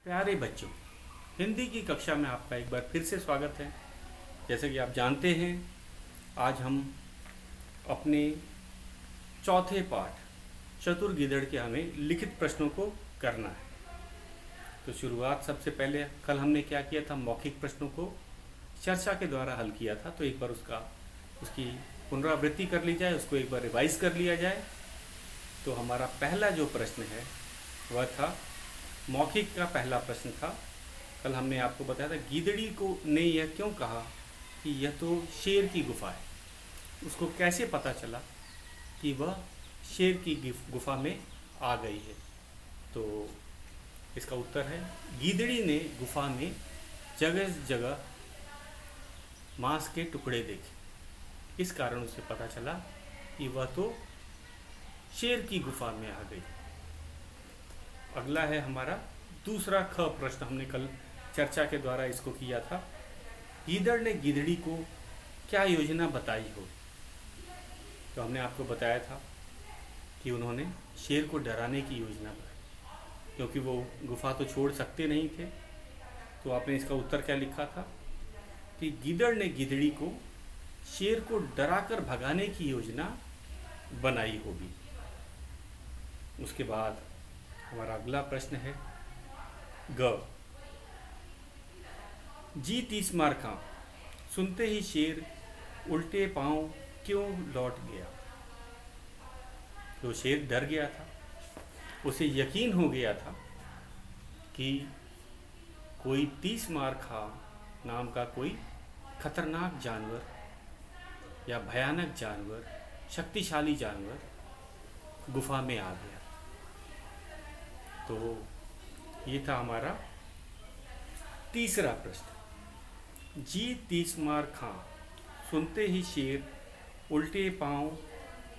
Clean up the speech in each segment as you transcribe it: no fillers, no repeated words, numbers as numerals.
प्यारे बच्चों, हिंदी की कक्षा में आपका एक बार फिर से स्वागत है। जैसे कि आप जानते हैं, आज हम अपने चौथे पाठ चतुर गीदड़ के हमें लिखित प्रश्नों को करना है। तो शुरुआत सबसे पहले कल हमने क्या किया था, मौखिक प्रश्नों को चर्चा के द्वारा हल किया था। तो एक बार उसकी पुनरावृत्ति कर ली जाए, उसको एक बार रिवाइज कर लिया जाए। तो हमारा पहला जो प्रश्न है वह था, मौखिक का पहला प्रश्न था। कल हमने आपको बताया था, गीदड़ी को ने यह क्यों कहा कि यह तो शेर की गुफा है। उसको कैसे पता चला कि वह शेर की गुफा में आ गई है। तो इसका उत्तर है, गीदड़ी ने गुफा में जगह जगह मांस के टुकड़े देखे। इस कारण उसे पता चला कि वह तो शेर की गुफा में आ गई। अगला है हमारा दूसरा ख प्रश्न। हमने कल चर्चा के द्वारा इसको किया था, गीदड़ ने गीदड़ी को क्या योजना बताई हो। तो हमने आपको बताया था कि उन्होंने शेर को डराने की योजना बनाई, क्योंकि वो गुफा तो छोड़ सकते नहीं थे। तो आपने इसका उत्तर क्या लिखा था कि गीदड़ ने गीदड़ी को शेर को डराकर भगाने की योजना बनाई होगी। उसके बाद हमारा अगला प्रश्न है ग, जी 30 मार खां, सुनते ही शेर उल्टे पांव क्यों लौट गया। तो शेर डर गया था, उसे यकीन हो गया था कि कोई 30 मार खां नाम का कोई खतरनाक जानवर या भयानक जानवर, शक्तिशाली जानवर गुफा में आ गया। तो ये था हमारा तीसरा प्रश्न, जी 30 मार खां, सुनते ही शेर उल्टे पांव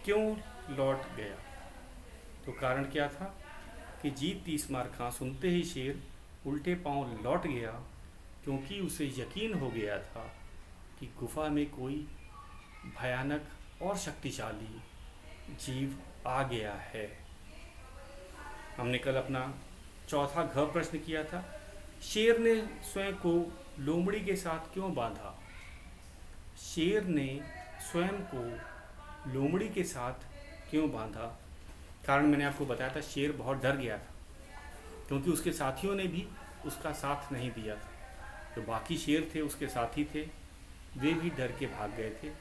क्यों लौट गया। तो कारण क्या था कि जी 30 मार खां, सुनते ही शेर उल्टे पांव लौट गया, क्योंकि उसे यकीन हो गया था कि गुफा में कोई भयानक और शक्तिशाली जीव आ गया है। हमने कल अपना चौथा घ प्रश्न किया था, शेर ने स्वयं को लोमड़ी के साथ क्यों बांधा। शेर ने स्वयं को लोमड़ी के साथ क्यों बांधा। कारण मैंने आपको बताया था, शेर बहुत डर गया था, क्योंकि उसके साथियों ने भी उसका साथ नहीं दिया था। जो बाकी शेर थे, उसके साथी थे, वे भी डर के भाग गए थे।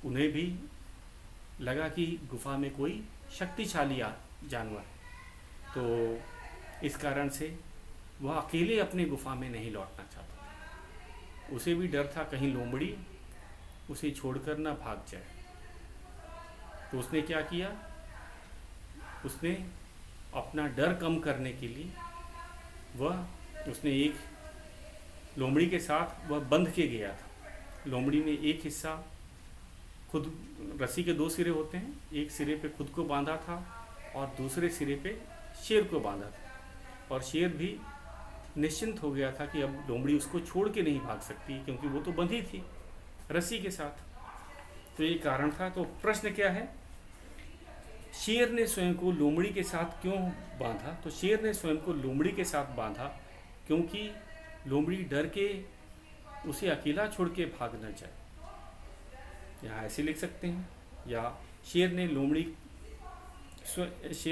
उन्हें भी लगा कि गुफा में कोई शक्तिशाली जानवर है। तो इस कारण से वह अकेले अपने गुफा में नहीं लौटना चाहता। उसे भी डर था कहीं लोमड़ी उसे छोड़कर ना भाग जाए। तो उसने क्या किया, उसने अपना डर कम करने के लिए उसने एक लोमड़ी के साथ वह बंध के गया था। लोमड़ी ने एक हिस्सा खुद, रस्सी के 2 सिरे होते हैं, एक सिरे पे खुद को बांधा था और दूसरे सिरे पे शेर को बांधा था। और शेर भी निश्चिंत हो गया था कि अब लोमड़ी उसको छोड़ के नहीं भाग सकती, क्योंकि वो तो बंधी थी रस्सी के साथ। तो ये कारण था। तो प्रश्न क्या है, शेर ने स्वयं को लोमड़ी के साथ क्यों बांधा। तो शेर ने स्वयं को लोमड़ी के साथ बांधा क्योंकि लोमड़ी डर के उसे अकेला छोड़ के भाग न जाए। यहाँ ऐसे लिख सकते हैं, या शेर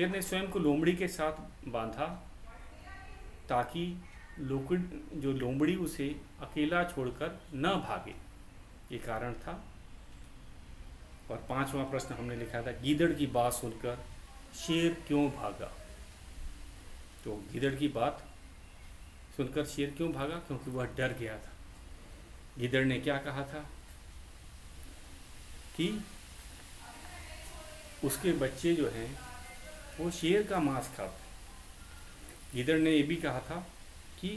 ने स्वयं को लोमड़ी के साथ बांधा ताकि जो लोमड़ी उसे अकेला छोड़कर न भागे, ये कारण था। और 5वां प्रश्न हमने लिखा था, गीदड़ की बात सुनकर शेर क्यों भागा। तो गीदड़ की बात सुनकर शेर क्यों भागा, क्योंकि वह डर गया था। गीदड़ ने क्या कहा था कि उसके बच्चे जो हैं वो शेर का मांस खाते। गीदड़ ने ये भी कहा था कि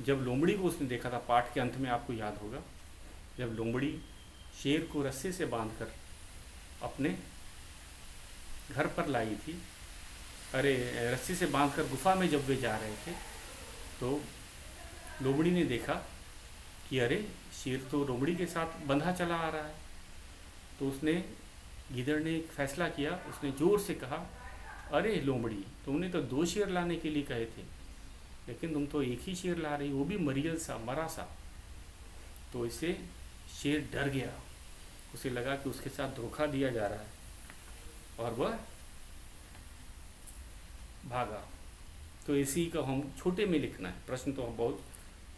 जब लोमड़ी को उसने देखा था, पाठ के अंत में आपको याद होगा, जब लोमड़ी शेर को रस्से से बांधकर अपने घर पर लाई थी, रस्सी से बांधकर गुफा में जब वे जा रहे थे, तो लोमड़ी ने देखा कि अरे शेर तो लोमड़ी के साथ बंधा चला आ रहा है। तो गीदड़ ने एक फैसला किया, उसने जोर से कहा, अरे लोमड़ी, तुमने तो 2 शेर लाने के लिए कहे थे, लेकिन तुम तो एक ही शेर ला रही, वो भी मरियल सा, मरा सा। तो इससे शेर डर गया, उसे लगा कि उसके साथ धोखा दिया जा रहा है और वह भागा। तो इसी का हम छोटे में लिखना है। प्रश्न तो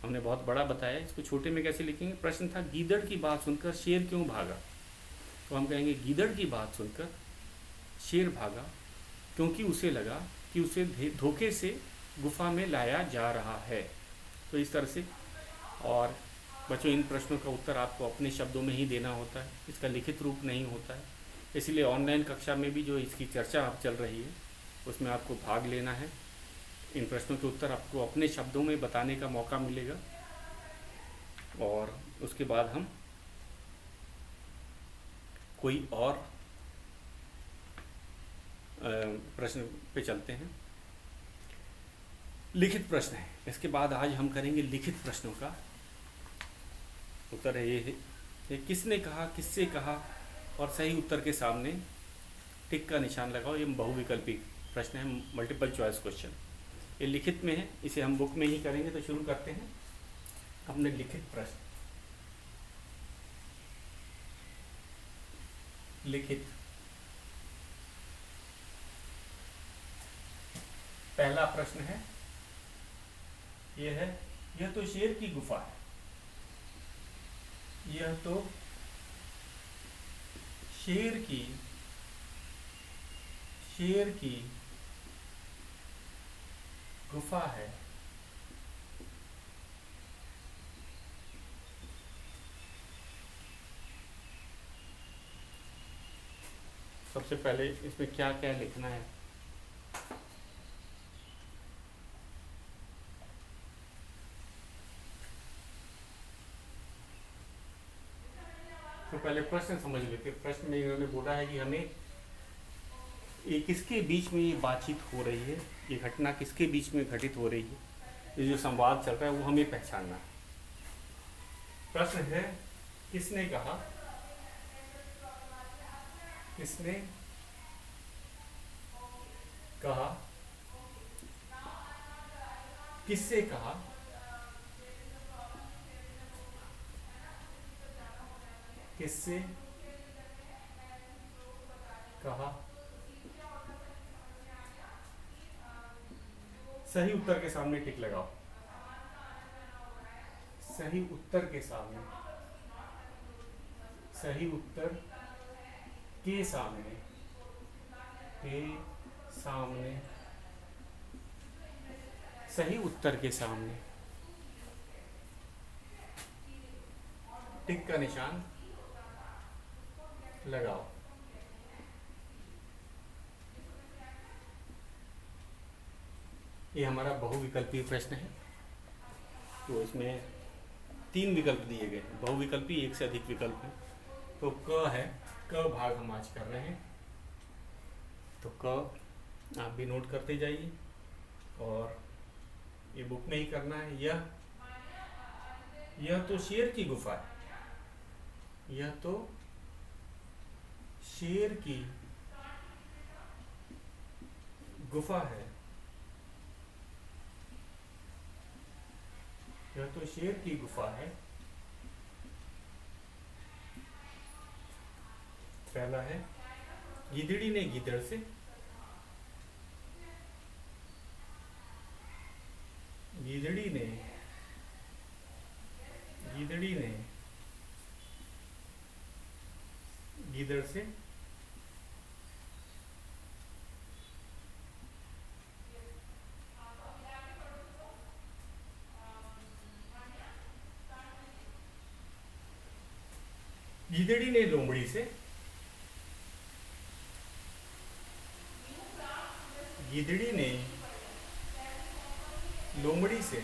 हमने बहुत बड़ा बताया, इसको छोटे में कैसे लिखेंगे। प्रश्न था गीदड़ की बात सुनकर शेर क्यों भागा। तो हम कहेंगे गीदड़ की बात सुनकर शेर भागा क्योंकि उसे लगा कि उसे धोखे से गुफा में लाया जा रहा है। तो इस तरह से। और बच्चों, इन प्रश्नों का उत्तर आपको अपने शब्दों में ही देना होता है, इसका लिखित रूप नहीं होता है। इसलिए ऑनलाइन कक्षा में भी जो इसकी चर्चा अब चल रही है उसमें आपको भाग लेना है। इन प्रश्नों के उत्तर आपको अपने शब्दों में बताने का मौका मिलेगा और उसके बाद हम कोई और प्रश्न पे चलते हैं। लिखित प्रश्न है इसके बाद। आज हम करेंगे लिखित प्रश्नों का उत्तर। ये है किसने कहा, किससे कहा, और सही उत्तर के सामने टिक का निशान लगाओ। ये बहुविकल्पी प्रश्न है, मल्टीपल चॉइस क्वेश्चन। ये लिखित में है, इसे हम बुक में ही करेंगे। तो शुरू करते हैं अपने लिखित प्रश्न। लिखित पहला प्रश्न है, यह तो शेर की गुफा है। यह तो शेर की गुफा है। सबसे पहले इसमें क्या क्या लिखना है। तो पहले प्रश्न समझ लेते। प्रश्न में इन्होंने बोला है कि हमें ये किसके बीच में ये बातचीत हो रही है, ये घटना किसके बीच में घटित हो रही है, ये जो संवाद चल रहा है वो हमें पहचानना है। प्रश्न है किसने कहा, किसने कहा, किससे कहा, किससे कहा। सही उत्तर के सामने टिक लगाओ। सही उत्तर के सामने, सही उत्तर के सामने, के सामने, सही उत्तर के सामने टिक का निशान लगाओ। ये हमारा बहुविकल्पी प्रश्न है। तो इसमें 3 विकल्प दिए गए हैं। बहुविकल्पी एक से अधिक विकल्प है। तो क है, क भाग हम आज कर रहे हैं। तो क आप भी नोट करते जाइए और ये बुक में ही करना है। यह तो शेर की गुफा है। यह तो शेर की गुफा है। यह तो शेर की गुफा है। पहला है गिदड़ी ने गिदड़ से, गिदड़ी ने गिदड़ से गिदड़ी ने लोमड़ी से, गिदड़ी ने लोमड़ी से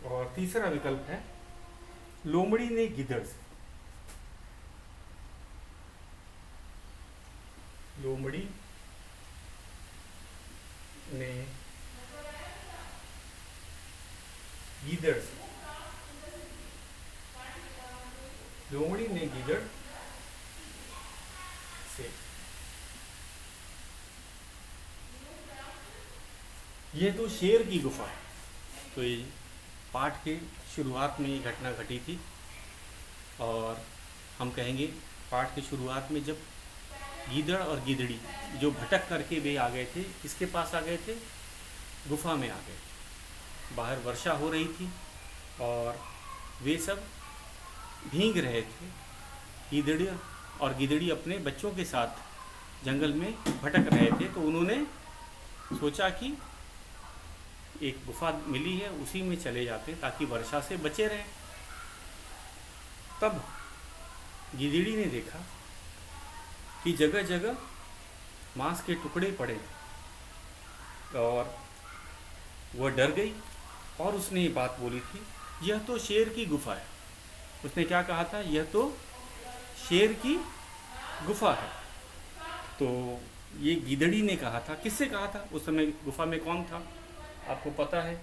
और तीसरा विकल्प है लोमड़ी ने गिदड़ से। लोमड़ी ने गिदड़ से। लोमड़ी ने गीदड़ से। ये तो शेर की गुफा है। तो ये पाठ के शुरुआत में ये घटना घटी थी, और हम कहेंगे पाठ के शुरुआत में जब गीदड़ और गीदड़ी जो भटक करके वे आ गए थे, किसके पास आ गए थे? गुफा में आ गए। बाहर वर्षा हो रही थी और वे सब भीग रहे थे। गीदड़ी और गीदड़ी अपने बच्चों के साथ जंगल में भटक रहे थे। तो उन्होंने सोचा कि एक गुफा मिली है, उसी में चले जाते ताकि वर्षा से बचे रहें। तब गिदड़ी ने देखा कि जगह जगह मांस के टुकड़े पड़े और वह डर गई और उसने ये बात बोली थी, यह तो शेर की गुफा है। उसने क्या कहा था? यह तो शेर की गुफा है। तो ये गिदड़ी ने कहा था। किससे कहा था? उस समय गुफा में कौन था आपको पता है?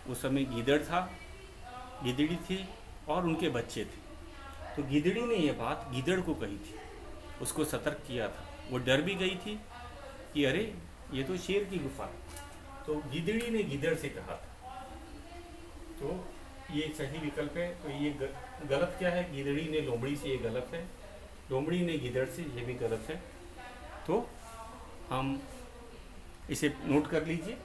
उस समय गीदड़ था, गिदड़ी थी और उनके बच्चे थे। तो गिदड़ी ने यह बात गीदड़ को कही थी, उसको सतर्क किया था। वो डर भी गई थी कि अरे ये तो शेर की गुफा है। तो गिदड़ी ने गीदड़ से कहा था। तो ये सही विकल्प है। तो ये गलत क्या है? गिदड़ी ने लोमड़ी से, ये गलत है। लोमड़ी ने गीदड़ से, ये भी गलत है। तो हम इसे नोट कर लीजिए।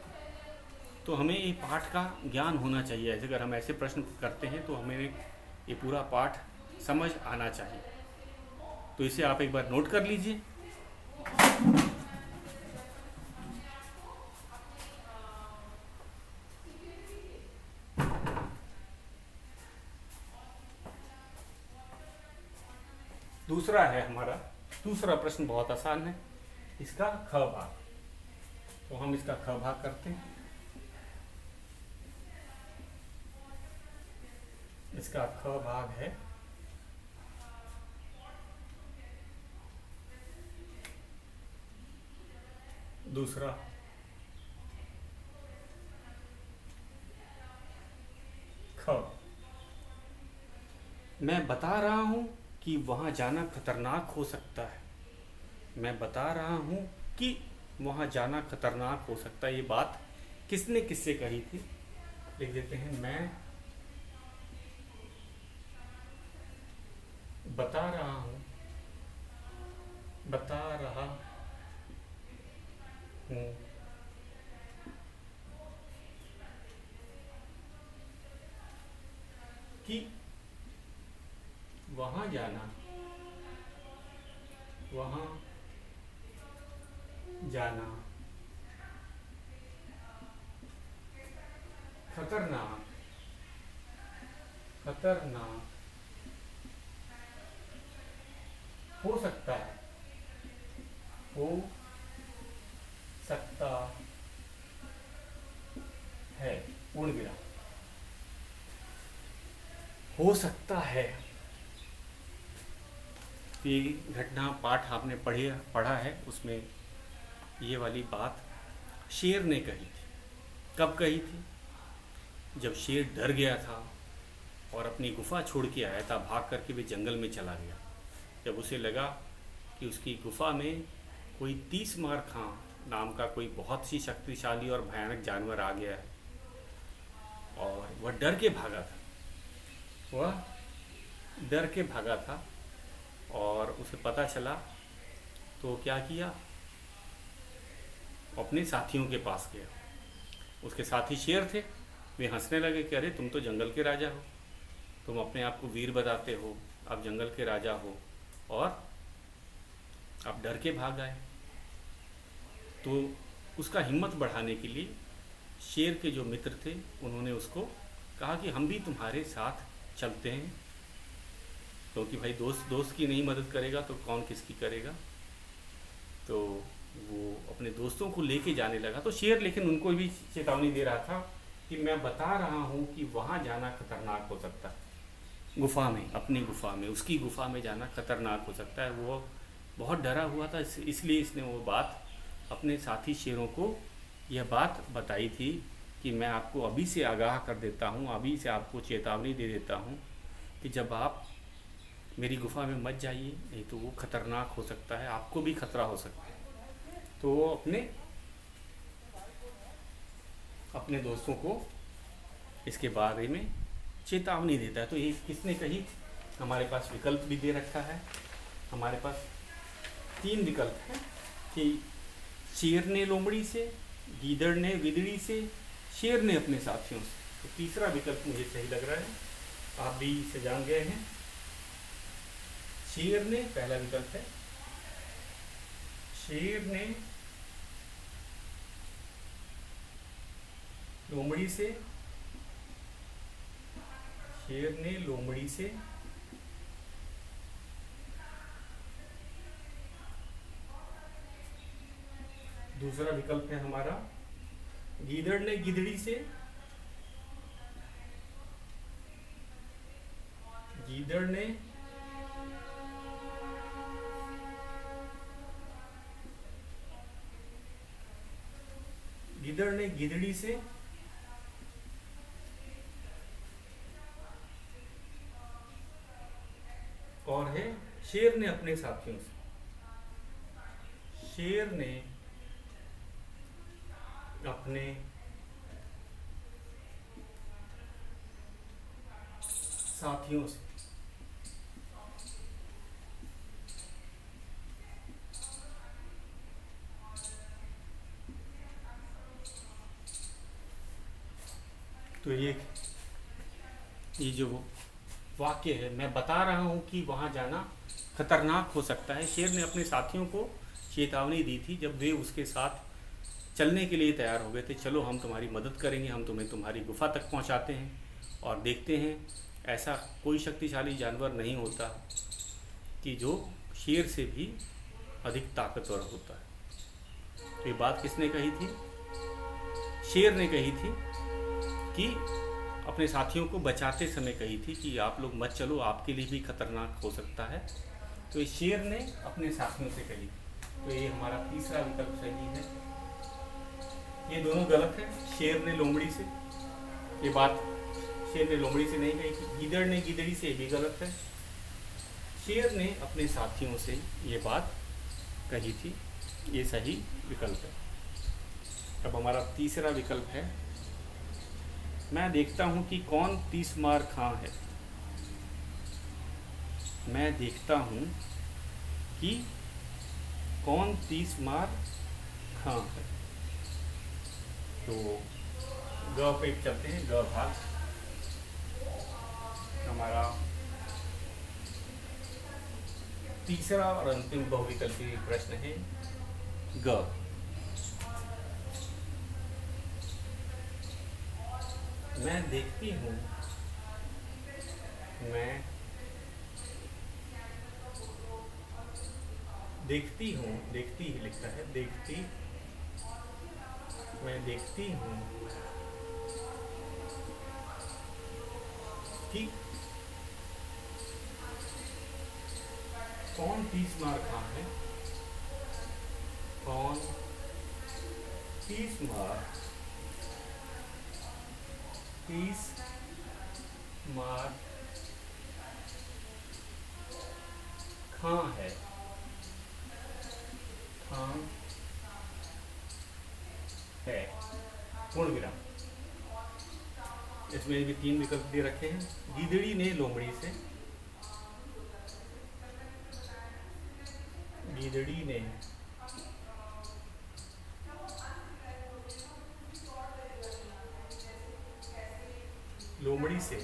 तो हमें ये पाठ का ज्ञान होना चाहिए। ऐसे अगर हम ऐसे प्रश्न करते हैं तो हमें ये पूरा पाठ समझ आना चाहिए। तो इसे आप एक बार नोट कर लीजिए। दूसरा है हमारा, दूसरा प्रश्न बहुत आसान है, इसका ख भाग। तो हम इसका ख भाग करते हैं। इसका ख भाग है दूसरा। ख, मैं बता रहा हूं कि वहां जाना खतरनाक हो सकता है। मैं बता रहा हूं कि वहां जाना खतरनाक हो सकता है। ये बात किसने किससे कही थी? लिख देते हैं। मैं बता रहा हूं, बता रहा हूं कि वहां जाना, वहां जाना खतरनाक, खतरनाक हो सकता है, हो सकता है, पूर्ण विराम, हो सकता है। ये घटना पाठ आपने पढ़ा है, उसमें ये वाली बात शेर ने कही थी। कब कही थी? जब शेर डर गया था और अपनी गुफा छोड़ के आया था, भाग करके वे जंगल में चला गया। जब उसे लगा कि उसकी गुफा में कोई 30 मार खां नाम का कोई बहुत ही शक्तिशाली और भयानक जानवर आ गया है, और वह डर के भागा था। वह डर के भागा था और उसे पता चला तो क्या किया? अपने साथियों के पास गया। उसके साथी शेर थे। वे हंसने लगे कि अरे तुम तो जंगल के राजा हो, तुम अपने आप को वीर बताते हो, आप जंगल के राजा हो और आप डर के भाग आए। तो उसका हिम्मत बढ़ाने के लिए शेर के जो मित्र थे उन्होंने उसको कहा कि हम भी तुम्हारे साथ चलते हैं, क्योंकि भाई दोस्त की नहीं मदद करेगा तो कौन किसकी करेगा। तो वो अपने दोस्तों को लेके जाने लगा। तो शेर लेकिन उनको भी चेतावनी दे रहा था कि मैं बता रहा हूँ कि वहाँ जाना खतरनाक हो सकता है। गुफा में, अपनी गुफा में, उसकी गुफा में जाना खतरनाक हो सकता है। वो बहुत डरा हुआ था, इसलिए इसने वो बात अपने साथी शेरों को यह बात बताई थी कि मैं आपको अभी से आगाह कर देता हूँ, अभी से आपको चेतावनी दे देता हूँ कि जब आप मेरी गुफा में मत जाइए, नहीं तो वो खतरनाक हो सकता है, आपको भी खतरा हो सकता है। तो वो अपने अपने दोस्तों को इसके बारे में चेतावनी देता है। तो ये किसने कही? हमारे पास विकल्प भी दे रखा है। हमारे पास 3 विकल्प हैं कि शेर ने लोमड़ी से, गीदड़ ने गिदड़ी से, शेर ने अपने साथियों से। तो तीसरा विकल्प मुझे सही लग रहा है, आप भी इसे जान गए हैं। शेर ने पहला विकल्प है, शेर ने लोमड़ी से, शेर ने लोमड़ी से दूसरा विकल्प है हमारा, गीदड़ ने गिदड़ी से, गीदड़ ने गिदड़ी से, और है शेर ने अपने साथियों से। शेर ने अपने साथियों से। तो ये जो वाक्य है, मैं बता रहा हूँ कि वहाँ जाना खतरनाक हो सकता है। शेर ने अपने साथियों को चेतावनी दी थी जब वे उसके साथ चलने के लिए तैयार हो गए थे। चलो हम तुम्हारी मदद करेंगे, हम तुम्हें तुम्हारी गुफा तक पहुँचाते हैं और देखते हैं ऐसा कोई शक्तिशाली जानवर नहीं होता कि जो शेर से भी अधिक ताकतवर होता है। तो ये बात किसने कही थी? शेर ने कही थी, कि अपने साथियों को बचाते समय कही थी कि आप लोग मत चलो, आपके लिए भी खतरनाक हो सकता है। तो ये शेर ने अपने साथियों से कही। तो ये हमारा तीसरा विकल्प सही है। ये दोनों गलत है। शेर ने लोमड़ी से, ये बात शेर ने लोमड़ी से नहीं कही थी। गीदड़ ने गिदड़ी से भी गलत है। शेर ने अपने साथियों से ये बात कही थी, ये सही विकल्प है। अब हमारा तीसरा विकल्प है, मैं देखता हूँ कि कौन 30 मार खां है। मैं देखता हूँ कि कौन 30 मार खां है। तो ग पे चलते हैं, ग भाग हमारा तीसरा और अंतिम बहुविकल्पीय प्रश्न है ग। मैं देखती हूँ, मैं देखती हूँ, देखती ही लिखता है, देखती, मैं देखती हूँ कि कौन 30 मार खां है। कौन 30 मार खां है। खां है, पूर्ण विराम। इसमें भी 3 विकल्प दे रखे हैं। गीदड़ी ने लोमड़ी से, गीदड़ी ने लोमड़ी से,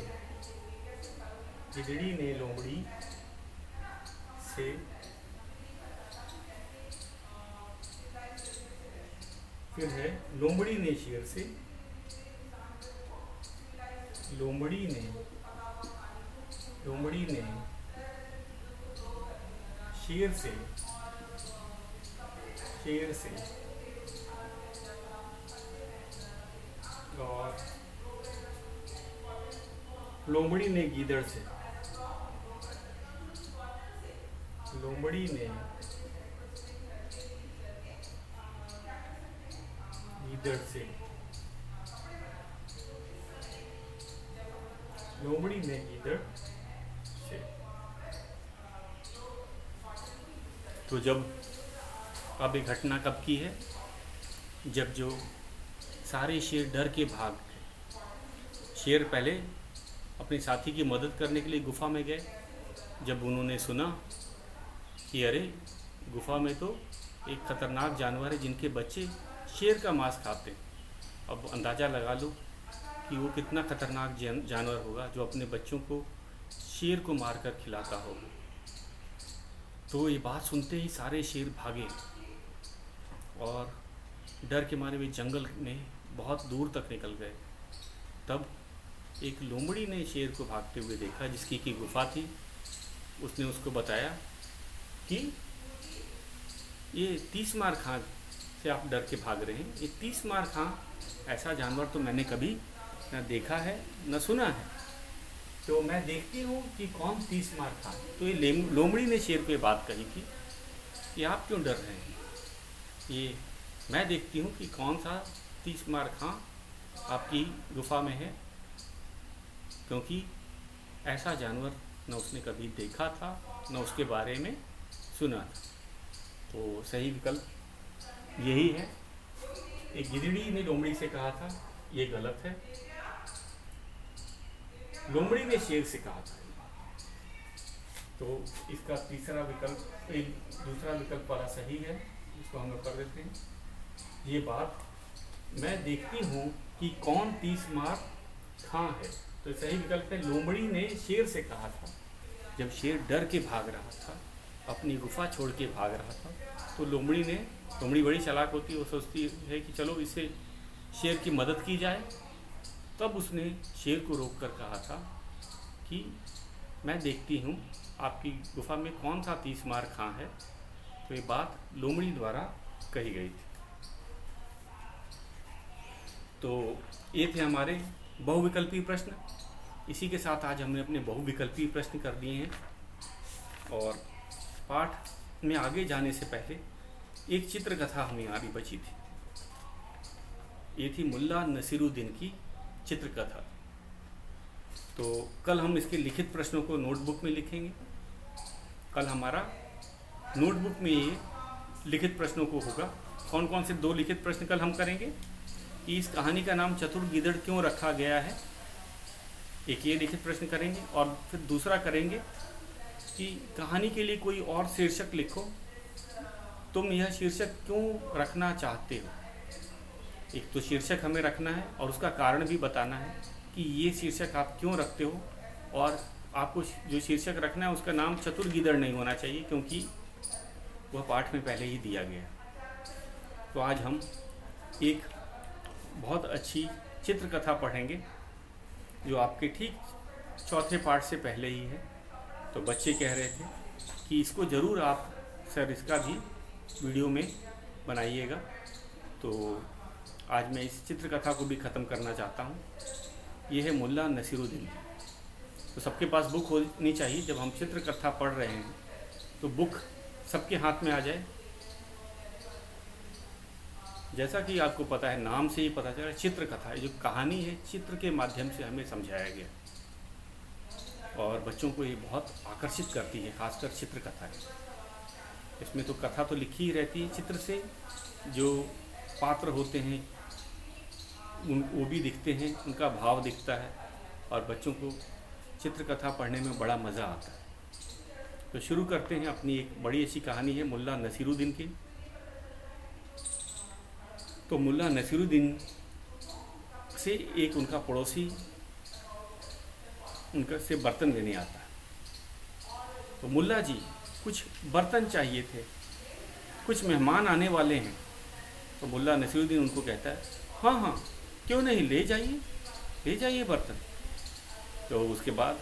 गीदड़ी ने लोमड़ी से, फिर है लोमड़ी ने शेर से, लोमड़ी ने शेर से, और लोमड़ी ने गीदड़ से, लोमड़ी ने गीदड़ से, लोमड़ी ने गीदड़ से। तो जब अब ये घटना कब की है, जब जो सारे शेर डर के भाग गए। शेर पहले अपने साथी की मदद करने के लिए गुफा में गए। जब उन्होंने सुना कि अरे गुफा में तो एक खतरनाक जानवर है जिनके बच्चे शेर का मांस खाते हैं, अब अंदाज़ा लगा लो कि वो कितना खतरनाक जानवर होगा जो अपने बच्चों को शेर को मारकर खिलाता होगा। तो ये बात सुनते ही सारे शेर भागे और डर के मारे वे जंगल में बहुत दूर तक निकल गए। तब एक लोमड़ी ने शेर को भागते हुए देखा, जिसकी की गुफा थी। उसने उसको बताया कि ये 30 मार खां से आप डर के भाग रहे हैं। ये 30 मार खां ऐसा जानवर तो मैंने कभी न देखा है न सुना है, तो मैं देखती हूँ कि कौन 30 मार खां। तो ये लोमड़ी ने शेर को ये बात कही थी कि आप क्यों डर रहे हैं, ये मैं देखती हूँ कि कौन सा 30 मार खां आपकी गुफा में है, क्योंकि ऐसा जानवर न उसने कभी देखा था न उसके बारे में सुना था। तो सही विकल्प यही है। एक गिदड़ी ने लोमड़ी से कहा था, ये गलत है। लोमड़ी ने शेर से कहा था। तो इसका तीसरा विकल्प, एक दूसरा विकल्प वाला सही है, इसको हम लोग कर देते हैं। ये बात मैं देखती हूँ कि कौन 30 मार खां है, तो सही विकल्प है लोमड़ी ने शेर से कहा था। जब शेर डर के भाग रहा था, अपनी गुफा छोड़ के भाग रहा था, तो लोमड़ी बड़ी चालाक होती है, वो सोचती है कि चलो इससे शेर की मदद की जाए। तब उसने शेर को रोक कर कहा था कि मैं देखती हूँ आपकी गुफा में कौन सा 30 मार खां है। तो ये बात लोमड़ी द्वारा कही गई थी। तो ये थे हमारे बहुविकल्पीय प्रश्न। इसी के साथ आज हमने अपने बहुविकल्पीय प्रश्न कर दिए हैं। और पाठ में आगे जाने से पहले एक चित्र कथा हमारी बची थी। ये थी मुल्ला नसीरुद्दीन की चित्र कथा। तो कल हम इसके लिखित प्रश्नों को नोटबुक में लिखेंगे। कल हमारा नोटबुक में ये लिखित प्रश्नों को होगा। कौन कौन से 2 लिखित प्रश्न कल हम करेंगे कि इस कहानी का नाम चतुर गीदड़ क्यों रखा गया है, एक ये लिखित प्रश्न करेंगे। और फिर दूसरा करेंगे कि कहानी के लिए कोई और शीर्षक लिखो, तुम यह शीर्षक क्यों रखना चाहते हो। एक तो शीर्षक हमें रखना है और उसका कारण भी बताना है कि ये शीर्षक आप क्यों रखते हो। और आपको जो शीर्षक रखना है उसका नाम चतुर गीदड़ नहीं होना चाहिए, क्योंकि वह पाठ में पहले ही दिया गया। तो आज हम एक बहुत अच्छी चित्रकथा पढ़ेंगे जो आपके ठीक चौथे पाठ से पहले ही है। तो बच्चे कह रहे थे कि इसको ज़रूर आप सर इसका भी वीडियो में बनाइएगा। तो आज मैं इस चित्रकथा को भी ख़त्म करना चाहता हूँ। ये है मुल्ला नसीरुद्दीन। तो सबके पास बुक होनी चाहिए। जब हम चित्रकथा पढ़ रहे हैं तो बुक सबके हाथ में आ जाए। जैसा कि आपको पता है, नाम से ही पता चला, चित्रकथा जो कहानी है चित्र के माध्यम से हमें समझाया गया और बच्चों को ये बहुत आकर्षित करती है, खासकर चित्रकथा है। इसमें तो कथा तो लिखी ही रहती है, चित्र से जो पात्र होते हैं वो भी दिखते हैं, उनका भाव दिखता है और बच्चों को चित्रकथा पढ़ने में बड़ा मज़ा आता है। तो शुरू करते हैं। अपनी एक बड़ी अच्छी कहानी है मुल्ला नसीरुद्दीन की। तो मुल्ला नसीरुद्दीन से एक उनका पड़ोसी उनका से बर्तन लेने आता है। तो मुल्ला जी कुछ बर्तन चाहिए थे, कुछ मेहमान आने वाले हैं। तो मुल्ला नसीरुद्दीन उनको कहता है, हाँ हाँ क्यों नहीं, ले जाइए बर्तन। तो उसके बाद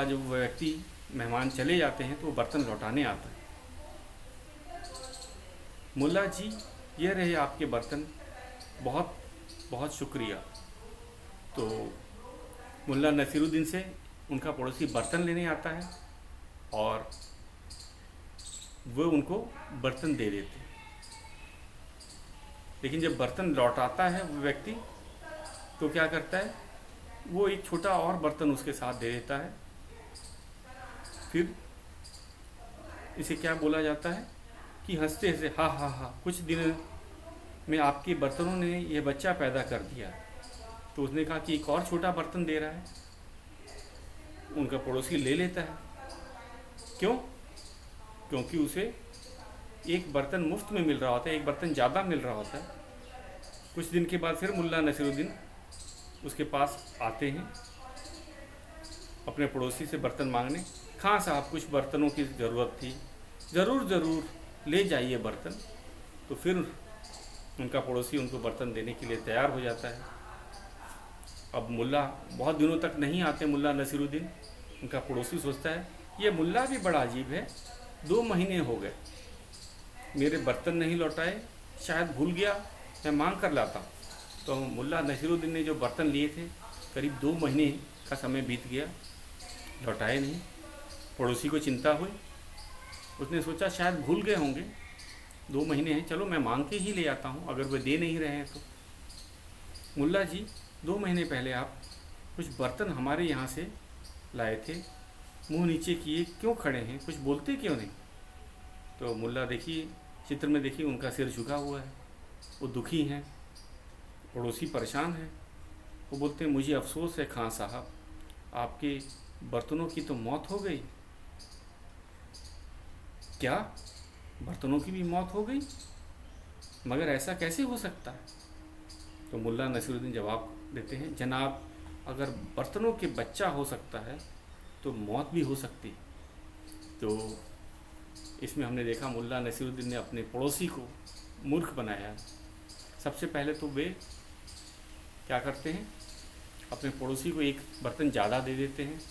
जब वो व्यक्ति मेहमान चले जाते हैं तो वो बर्तन लौटाने आता है। मुल्ला जी ये रहे आपके बर्तन, बहुत बहुत शुक्रिया। तो मुल्ला नसीरुद्दीन से उनका पड़ोसी बर्तन लेने आता है और वो उनको बर्तन दे देते हैं। लेकिन जब बर्तन लौटाता है वो व्यक्ति तो क्या करता है, वो एक छोटा और बर्तन उसके साथ दे देता है। फिर इसे क्या बोला जाता है कि हंसते हंसते हा हा हा, कुछ दिन में आपके बर्तनों ने यह बच्चा पैदा कर दिया। तो उसने कहा कि एक और छोटा बर्तन दे रहा है। उनका पड़ोसी ले लेता है। क्यों? क्योंकि उसे एक बर्तन मुफ्त में मिल रहा होता है, एक बर्तन ज़्यादा मिल रहा होता है। कुछ दिन के बाद फिर मुल्ला नसीरुद्दीन उसके पास आते हैं अपने पड़ोसी से बर्तन मांगने। खां साहब, कुछ बर्तनों की ज़रूरत थी, ज़रूर ज़रूर ले जाइए बर्तन। तो फिर उनका पड़ोसी उनको बर्तन देने के लिए तैयार हो जाता है। अब मुल्ला बहुत दिनों तक नहीं आते, मुल्ला नसीरुद्दीन। उनका पड़ोसी सोचता है ये मुल्ला भी बड़ा अजीब है, 2 महीने हो गए मेरे बर्तन नहीं लौटाए, शायद भूल गया, मैं मांग कर लाता हूँ। तो मुल्ला नसीरुद्दीन ने जो बर्तन लिए थे, करीब 2 महीने का समय बीत गया, लौटाए नहीं। पड़ोसी को चिंता हुई। उसने सोचा शायद भूल गए होंगे, 2 महीने हैं, चलो मैं मांग के ही ले आता हूँ, अगर वे दे नहीं रहे हैं तो। मुल्ला जी, 2 महीने पहले आप कुछ बर्तन हमारे यहाँ से लाए थे, मुंह नीचे किए क्यों खड़े हैं, कुछ बोलते क्यों नहीं? तो मुल्ला देखिए, चित्र में देखिए, उनका सिर झुका हुआ है, वो दुखी हैं। पड़ोसी परेशान है। वो बोलते हैं मुझे अफसोस है खां साहब, आपके बर्तनों की तो मौत हो गई। क्या? बर्तनों की भी मौत हो गई? मगर ऐसा कैसे हो सकता है? तो मुल्ला नसीरुद्दीन जवाब देते हैं, जनाब, अगर बर्तनों के बच्चा हो सकता है तो मौत भी हो सकती। तो इसमें हमने देखा मुल्ला नसीरुद्दीन ने अपने पड़ोसी को मूर्ख बनाया। सबसे पहले तो वे क्या करते हैं, अपने पड़ोसी को एक बर्तन ज़्यादा दे देते हैं।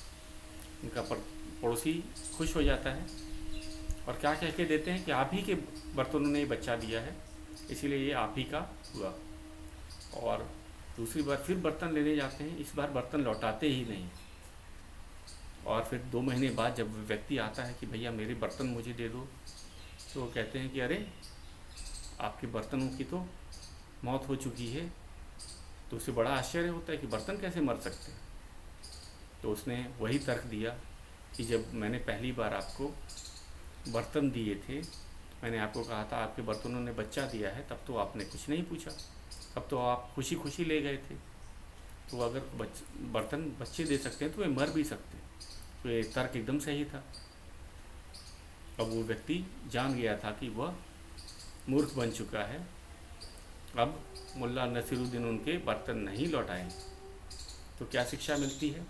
उनका पड़ोसी खुश हो जाता है और क्या कह के देते हैं कि आप ही के बर्तनों ने बच्चा दिया है, इसीलिए ये आप ही का हुआ। और दूसरी बार फिर बर्तन लेने जाते हैं, इस बार बर्तन लौटाते ही नहीं। और फिर 2 महीने बाद जब व्यक्ति आता है कि भैया मेरे बर्तन मुझे दे दो, तो वो कहते हैं कि अरे आपके बर्तनों की तो मौत हो चुकी है। तो उसे बड़ा आश्चर्य होता है कि बर्तन कैसे मर सकते हैं। तो उसने वही तर्क दिया कि जब मैंने पहली बार आपको बर्तन दिए थे, मैंने आपको कहा था आपके बर्तनों ने बच्चा दिया है, तब तो आपने कुछ नहीं पूछा, तब तो आप खुशी खुशी ले गए थे। तो अगर बर्तन बच्चे दे सकते हैं तो वे मर भी सकते हैं। तो ये तर्क एकदम सही था। अब वो व्यक्ति जान गया था कि वह मूर्ख बन चुका है। अब मुल्ला नसीरुद्दीन उनके बर्तन नहीं लौटाए। तो क्या शिक्षा मिलती है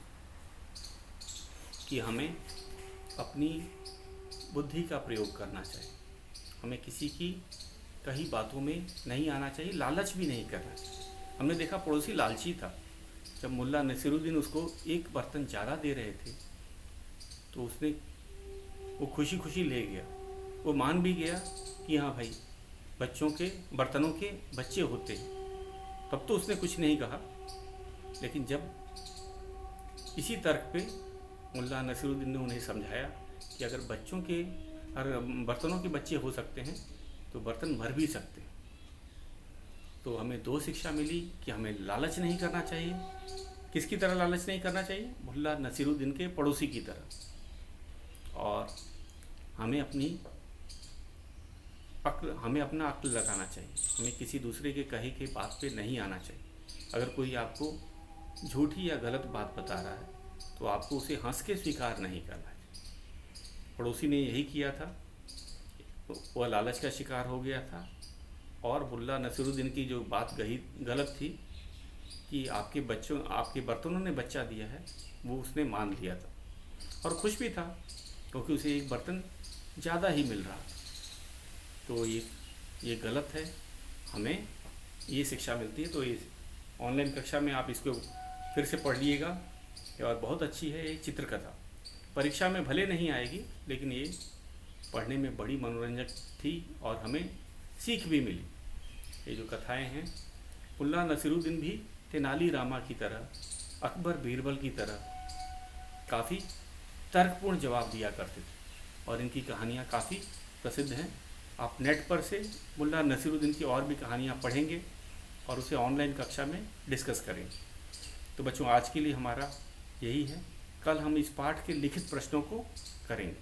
कि हमें अपनी बुद्धि का प्रयोग करना चाहिए, हमें किसी की कही बातों में नहीं आना चाहिए, लालच भी नहीं करना चाहिए। हमने देखा पड़ोसी लालची था। जब मुल्ला नसीरुद्दीन उसको एक बर्तन ज़्यादा दे रहे थे तो वो खुशी खुशी ले गया। वो मान भी गया कि हाँ भाई, बच्चों के बर्तनों के बच्चे होते हैं। तब तो उसने कुछ नहीं कहा। लेकिन जब इसी तर्क पे मुल्ला नसीरुद्दीन ने उन्हें समझाया कि अगर बर्तनों के बच्चे हो सकते हैं तो बर्तन मर भी सकते हैं, तो हमें 2 शिक्षा मिली कि हमें लालच नहीं करना चाहिए। किसकी तरह लालच नहीं करना चाहिए? मुल्ला नसीरुद्दीन के पड़ोसी की तरह। और हमें अपना अक्ल लगाना चाहिए, हमें किसी दूसरे के कहे के बात पे नहीं आना चाहिए। अगर कोई आपको झूठी या गलत बात बता रहा है तो आपको उसे हंस के स्वीकार नहीं करना चाहिए। पड़ोसी ने यही किया था, वह लालच का शिकार हो गया था। और मुल्ला नसीरुद्दीन की जो बात गलत थी कि आपके बर्तनों ने बच्चा दिया है, वो उसने मान लिया था और खुश भी था क्योंकि उसे एक बर्तन ज़्यादा ही मिल रहा था। तो ये गलत है, हमें ये शिक्षा मिलती है। तो इस ऑनलाइन कक्षा में आप इसको फिर से पढ़ लीजिएगा और बहुत अच्छी है ये चित्रकथा। परीक्षा में भले नहीं आएगी, लेकिन ये पढ़ने में बड़ी मनोरंजक थी और हमें सीख भी मिली। ये जो कथाएं हैं, मुल्ला नसीरुद्दीन भी तेनाली रामा की तरह, अकबर बीरबल की तरह काफ़ी तर्कपूर्ण जवाब दिया करते थे और इनकी कहानियाँ काफ़ी प्रसिद्ध हैं। आप नेट पर से मुल्ला नसीरुद्दीन की और भी कहानियाँ पढ़ेंगे और उसे ऑनलाइन कक्षा में डिस्कस करेंगे। तो बच्चों, आज के लिए हमारा यही है। कल हम इस पाठ के लिखित प्रश्नों को करेंगे।